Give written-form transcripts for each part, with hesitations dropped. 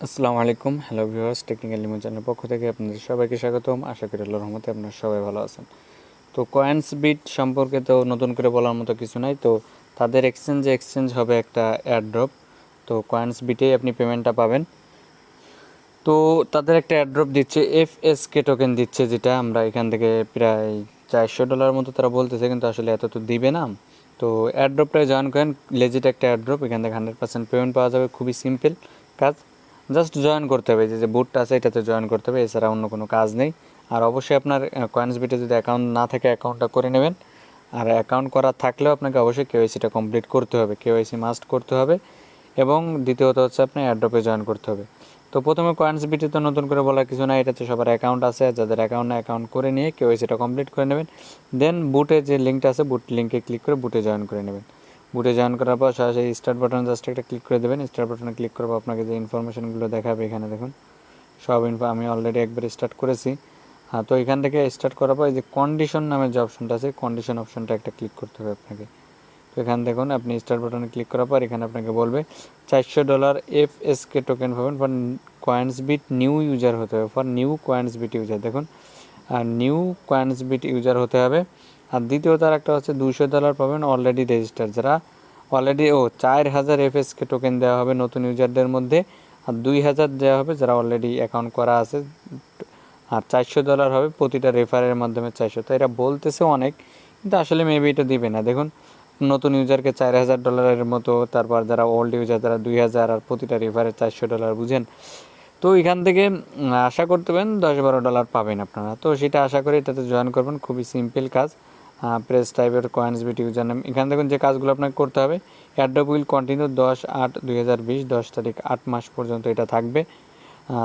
আসসালামু আলাইকুম, hello viewers, technical limo চ্যানেলের পক্ষ থেকে আপনাদের সবাইকে স্বাগতম। আশা করি আল্লাহর রহমতে আপনারা সবাই ভালো আছেন। তো কয়েন্স বিট সম্পর্কে তো নতুন করে বলার মতো কিছু নাই। তো তাদের এক্সচেঞ্জ হবে একটা এয়ারড্রপ। তো কয়েন্স বিটেই আপনি পেমেন্টটা পাবেন। তো তাদের একটা এয়ারড্রপ দিচ্ছে, FSK টোকেন দিচ্ছে, যেটা আমরা এখান থেকে প্রায় $400 মতো তারা বলতেছে, কিন্তু আসলে এত তো দিবে না। তো এয়ারড্রপটায় জয়েন করেন, লেজিট একটা এয়ারড্রপ, এখান থেকে 100% পেমেন্ট পাওয়া যাবে। খুবই সিম্পল কাজ, জাস্ট জয়েন করতে হবে। যে বুটটা আছে এটাতে জয়েন করতে হবে, এছাড়া অন্য কোনো কাজ নেই। আর অবশ্যই আপনার কয়েন্স বিটে যদি অ্যাকাউন্ট না থাকে অ্যাকাউন্টটা করে নেবেন। আর অ্যাকাউন্ট করা থাকলেও আপনাকে অবশ্যই কেওয়াইসিটা কমপ্লিট করতে হবে, কেওয়াইসি মাস্ট করতে হবে। এবং দ্বিতীয়ত হচ্ছে আপনি এয়ারড্রপে জয়েন করতে হবে। তো প্রথমে কয়েন্স বিটে তো নতুন করে বলার কিছু না, এটাতে সবার অ্যাকাউন্ট আছে। যাদের অ্যাকাউন্ট না, অ্যাকাউন্ট করে নিয়ে কেওয়াইসিটা কমপ্লিট করে নেবেন। দেন বুটে যে লিঙ্কটা আছে, বুট লিঙ্কে ক্লিক করে বুটে জয়েন করে নেবেন। বুটে জয়েন করার পর সরাসরি স্টার্ট বাটন জাস্ট একটা ক্লিক করে দেবেন। স্টার্ট বাটনে ক্লিক করবো, আপনাকে যে ইনফরমেশনগুলো দেখাবে এখানে দেখুন সব ইনফো আমি অলরেডি একবার স্টার্ট করেছি। হ্যাঁ, তো এখান থেকে স্টার্ট করার পর এই যে কন্ডিশন নামের যে অপশনটা আছে, কন্ডিশন অপশনটা একটা ক্লিক করতে হবে আপনাকে। তো এখানে দেখুন আপনি স্টার্ট বাটনে ক্লিক করার পর এখানে আপনাকে বলবে $400 FSK টোকেন পাবেন for Coinsbit new user হতে হবে, for new Coinsbit user. দেখুন নিউ কয়েন্স বিট ইউজার হতে হবে। আর দ্বিতীয়ত আর একটা হচ্ছে $200 পাবেন অলরেডি রেজিস্টার, যারা অলরেডি 4000 FSK টোকেন দেওয়া হবে নতুন ইউজারদের মধ্যে। আর 2000 দেওয়া হবে যারা অলরেডি অ্যাকাউন্ট করা আছে। আর $400 হবে প্রতিটা রেফারের মাধ্যমে 400। তো এটা বলতেছে অনেক, কিন্তু আসলে মেবি এটা দিবে না। দেখুন নতুন ইউজারকে $4000 মতো, তারপর যারা ওল্ড ইউজার তারা 2000, আর প্রতিটা রেফারে $400, বুঝেন। তো এখান থেকে আশা করতে পারেন $10-12 পাবেন আপনারা। তো সেটা আশা করি এটাতে জয়েন করবেন, খুবই সিম্পল কাজ। প্রেস টাইপের কয়েন্স বিট ইউজার নেম, এখানে দেখুন যে কাজগুলো আপনাকে করতে হবে। এয়ারড্রপ উইল কন্টিনিউ 10/8/2020, 10 তারিখ 8 মাস পর্যন্ত এটা থাকবে।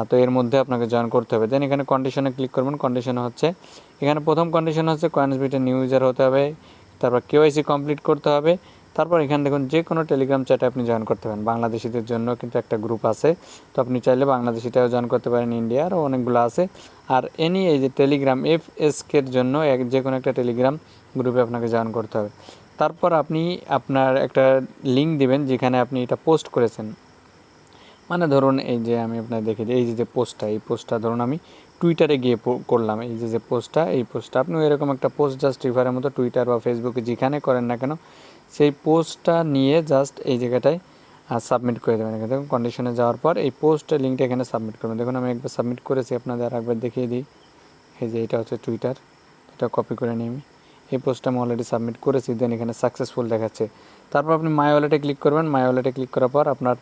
তো এর মধ্যে আপনাকে জয়েন করতে হবে। দেন এখানে কন্ডিশনে ক্লিক করবেন। কন্ডিশনে হচ্ছে এখানে প্রথম কন্ডিশন হচ্ছে কয়েন্স বিটের নিউ ইউজার হতে হবে, তারপর কেওয়াইসি কমপ্লিট করতে হবে। তারপর এখানে দেখুন যে কোনো টেলিগ্রাম চ্যাটে আপনি জয়েন করতে পারেন। বাংলাদেশিদের জন্য কিন্তু একটা গ্রুপ আছে, তো আপনি চাইলে বাংলাদেশিটাও জয়েন করতে পারেন, ইন্ডিয়ারও অনেকগুলো আছে। আর এই যে টেলিগ্রাম FSKর জন্য যে কোনো একটা টেলিগ্রাম গ্রুপে আপনাকে জয়েন করতে হবে। তারপর আপনি আপনার একটা লিঙ্ক দিবেন যেখানে আপনি এটা পোস্ট করেছেন। মানে ধরুন এই যে আমি আপনার দেখে দিই, এই যে পোস্টটা, এই পোস্টটা ধরুন আমি টুইটারে গিয়ে করলাম। এই যে পোস্টটা, এই পোস্টটা আপনি এরকম একটা পোস্ট জাস্ট রিফারের মতো টুইটার বা ফেসবুকে যেখানে করেন না কেন, সেই পোস্টটা নিয়ে জাস্ট এই জায়গাটায় সাবমিট করে দেবেন। এখানে দেখুন কন্ডিশনে যাওয়ার পর এই পোস্টের লিঙ্কটা এখানে সাবমিট করবেন। দেখুন আমি একবার সাবমিট করেছি, আপনাদের আর একবার দেখিয়ে দিই। এই যে এটা হচ্ছে টুইটার, এটা কপি করে নিই আমি। এই পোস্টটা আমি অলরেডি সাবমিট করেছি। দেন এখানে সাকসেসফুল দেখাচ্ছে। তারপর আপনি মাই ওয়ালেটে ক্লিক করবেন। মাই ওয়ালেটে ক্লিক করার পর আপনার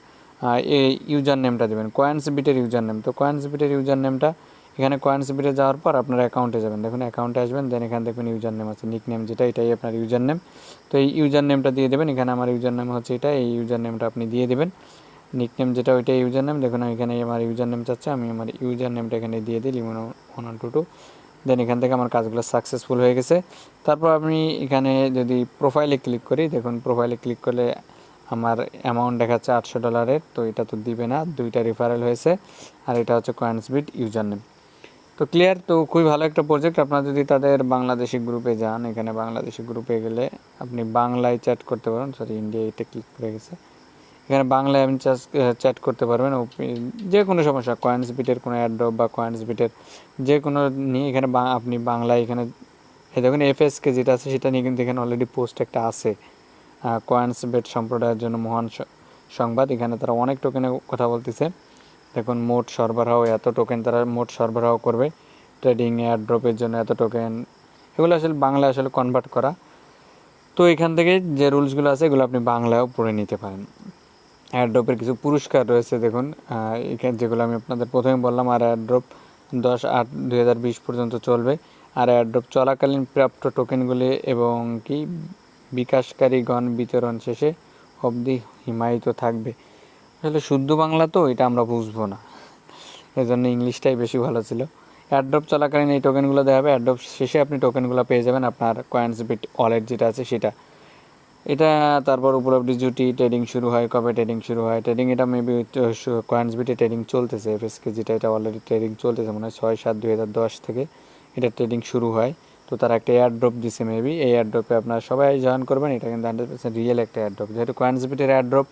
এই ইউজার নেমটা দেবেন, কয়েন্স বিটের ইউজার নেম। তো কয়েন্স বিটের ইউজার নেমটা এখানে কয়েন্স বিটে যাওয়ার পর আপনার অ্যাকাউন্টে যাবেন। দেখুন অ্যাকাউন্টে আসবেন, দেন এখানে দেখবেন ইউজার নেম আছে, নিক নেম যেটা, এটাই আপনার ইউজার নেম। তো এই ইউজার নেমটা দিয়ে দেবেন। এখানে আমার ইউজার নেম হচ্ছে এটা, এই ইউজার নেমটা আপনি দিয়ে দেবেন। নিক নেম যেটা ওইটাই ইউজার নেম। দেখুন এখানে আমার ইউজার নেম চাচ্ছে, আমি আমার ইউজার নেমটা এখানে দিয়ে দিই, লিমন122। দেন এখান থেকে আমার কাজগুলো সাকসেসফুল হয়ে গেছে। তারপর আমি এখানে যদি প্রোফাইলে ক্লিক করি, দেখুন প্রোফাইলে ক্লিক করলে আমার অ্যামাউন্ট দেখাচ্ছে $800। তো এটা তো দিবে না, 2টা রেফারেল হয়েছে। আর এটা হচ্ছে কয়েন্স বিট ইউজার নেম। তো ক্লিয়ার। তো খুবই ভালো একটা প্রজেক্ট। আপনারা যদি তাদের বাংলাদেশি গ্রুপে যান, এখানে বাংলাদেশি গ্রুপে গেলে আপনি বাংলায় চ্যাট করতে পারেন। সরি, ইন্ডিয়া এটা ক্লিক করে গেছে। এখানে বাংলায় আপনি চ্যাট করতে পারবেন। যে কোনো সমস্যা, কয়েন্স বিটের কোনো অ্যাড্রপ বা কয়েন্স বিটের যে কোনো নিয়ে এখানে আপনি বাংলায় এখানে এই দেখুন FSK যেটা আছে সেটা নিয়ে কিন্তু এখানে অলরেডি পোস্ট একটা আছে। কয়েন্স বিট সম্প্রদায়ের জন্য মহান সংবাদ, এখানে তারা অনেক টোকেনের কথা বলতেছে। দেখুন মোট সরবরাহ এত টোকেন তারা মোট সরবরাহ করবে, ট্রেডিং এয়ারড্রপের জন্য এত টোকেন, এগুলো আসলে বাংলায় আসলে কনভার্ট করা। তো এখান থেকে যে রুলসগুলো আছে এগুলো আপনি বাংলায়ও পড়ে নিতে পারেন। এয়ারড্রপের কিছু পুরস্কার রয়েছে দেখুন, এখানে যেগুলো আমি আপনাদের প্রথমে বললাম। আর এয়ারড্রপ 10/8/2020 পর্যন্ত চলবে। আর এয়ারড্রপ চলাকালীন প্রাপ্ত টোকেনগুলি এবং কি বিকাশকারীগণ বিতরণ শেষে অবধি হিমায়িত থাকবে। আসলে শুদ্ধ বাংলা তো এটা আমরা বুঝবো না, এজন্য ইংলিশটাই বেশি ভালো ছিল। এয়ারড্রপ চলাকালীন এই টোকেনগুলো দেওয়া হবে, এয়ারড্রপ শেষে আপনি টোকেনগুলো পেয়ে যাবেন আপনার কয়েন্স বিট ওয়ালেট যেটা আছে সেটা। এটা তারপর উপলব্ধি জুটি ট্রেডিং শুরু হয়, কবে ট্রেডিং শুরু হয়, ট্রেডিং এটা মেবি কয়েন্স বিটে ট্রেডিং চলতেছে। FSK যেটা, এটা অলরেডি ট্রেডিং চলতেছে মনে হয় 6/7/2010 থেকে এটা ট্রেডিং শুরু হয়। তো তারা একটা এয়ারড্রপ দিছে মেবি, এই এয়ারড্রপে আপনারা সবাই জয়েন করবেন। এটা কিন্তু 100% রিয়েল একটা এয়ারড্রপ, যেহেতু কয়েন্স বিটের এয়ারড্রপ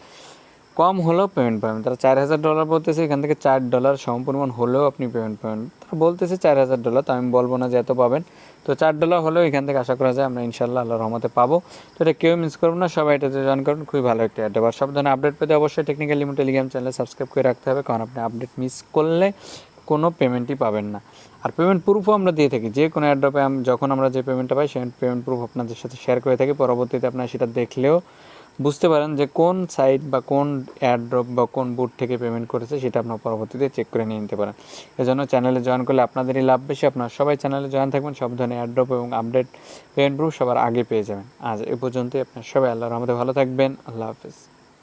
কম হলেও পেমেন্ট পাবেন। তারা $4,000 বলতেছে, এখান থেকে $4 সমপরিমাণ হলেও আপনি পেমেন্ট পাবেন। তারা বলতেছে $4,000, তো আমি বলবো না যে এত পাবেন। তো $4 হলেও এখান থেকে আশা করা যায় আমরা ইনশাল্লাহ আল্লাহর রহমতে পাবো। তো এটা কেউ মিস করবো না, সবাই এটাতে জয়েন করুন, খুবই ভালো একটা অ্যাড্রপ। আর সব ধরনের আপডেট পেতে অবশ্যই টেকনিক্যাল লিমিট টেলিগ্রাম চ্যানেলে সাবস্ক্রাইব করে রাখতে হবে, কারণ আপনি আপডেট মিস করলে কোনো পেমেন্টই পাবেন না। আর পেমেন্ট প্রুফও আমরা দিয়ে থাকি, যে কোনো অ্যাড্রপে যখন আমরা যে পেমেন্টটা পাই সেই পেমেন্ট প্রুফ আপনাদের সাথে শেয়ার করে থাকি। পরবর্তীতে আপনারা সেটা দেখলেও বুঝতে পারেন যে কোন সাইট বা কোন এয়ারড্রপ বা কোন বুট থেকে পেমেন্ট করেছে, সেটা আপনার পরবর্তীতে চেক করে নিয়ে নিতে পারেন। এজন্য চ্যানেলে জয়েন করলে আপনাদেরই লাভ বেশি। আপনারা সবাই চ্যানেলে জয়েন থাকবেন, সব ধরনের এয়ারড্রপ এবং আপডেট পেমেন্ট প্রুফ সবার আগে পেয়ে যাবেন। আজ এ পর্যন্তই, আপনার সবাই আল্লাহর রহমতে ভালো থাকবেন। আল্লাহ হাফেজ।